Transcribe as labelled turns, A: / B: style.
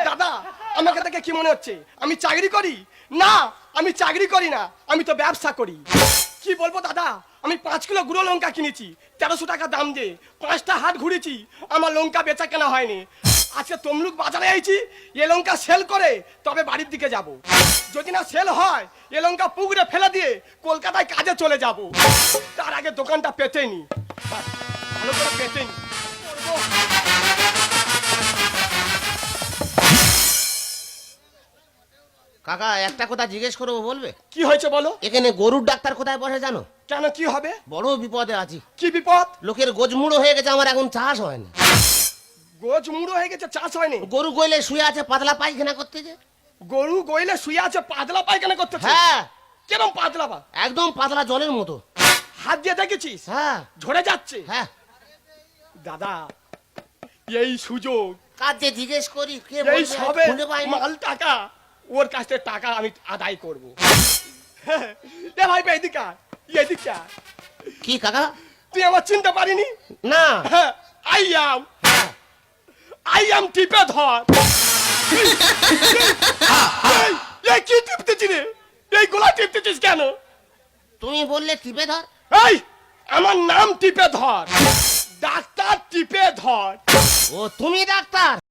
A: দাদা আমাকে দেখে কি মনে হচ্ছে আমি চাকরি করি? না, আমি চাকরি করি না, আমি তো ব্যবসা করি। কি বলবো দাদা, আমি 5 কিলো গুঁড়ো লঙ্কা কিনেছি 1300 টাকা দাম দিয়ে, 5টা হাট ঘুরেছি, আমার লঙ্কা বেচা কেনা হয়নি। আজকে তমলুক বাজারে আইছি, এ লঙ্কা সেল করে তবে বাড়ির দিকে যাব। যদি না সেল হয় এ লঙ্কা পুকুরে ফেলে দিয়ে কলকাতায় কাজে চলে যাব। তার আগে দোকানটা পেতে নি, ভালো করে পেতে নি।
B: কাকা একটা কথা জিজ্ঞেস করবো, বলবে?
A: কি হয়েছে বলো?
B: এখানে গরুর ডাক্তার কোথায় বসে জানো?
A: কেন, কি হবে?
B: বড় বিপদে আছি।
A: কি বিপদ?
B: লোকের গোজমুড়ো হয়ে গেছে, আমার এখন চাষ হয় না।
A: গোজ মুড়ো হয়ে গেছে, চাষ হয়নি?
B: গরু গইলে শুয়ে আছে পাতলা পায়খানা করতেছে।
A: গরু গইলে শুয়ে আছে পাতলা পায়খানা করতেছে?
B: হ্যাঁ।
A: কেরম পাতলা?
B: একদম পাতলা জলের মতো।
A: হাত দিয়ে দেখেছিস?
B: হ্যাঁ।
A: ঝরে যাচ্ছে?
B: হ্যাঁ।
A: দাদা এই সুযোগ,
B: কাজে জিজ্ঞেস করি কে
A: এই
B: বলবে,
A: সবে
B: খুঁজে পাই না।
A: মাল টাকা, ওর কাছ থেকে টাকা আমি আদায় করব। এ ভাই এদিকে আয়, এদিকে আয়।
B: কি কাকা?
A: তুই আমার চিনতে পারিনি?
B: না।
A: আই অ্যাম টিপে ধর। এই কি টিপতেছিস রে? এই গোলা টিপতেছিস কেন?
B: তুমি বললে টিপে ধর।
A: এই আমার নাম টিপে ধর, ডাক্তার টিপে ধর।
B: ও তুমি ডাক্তার?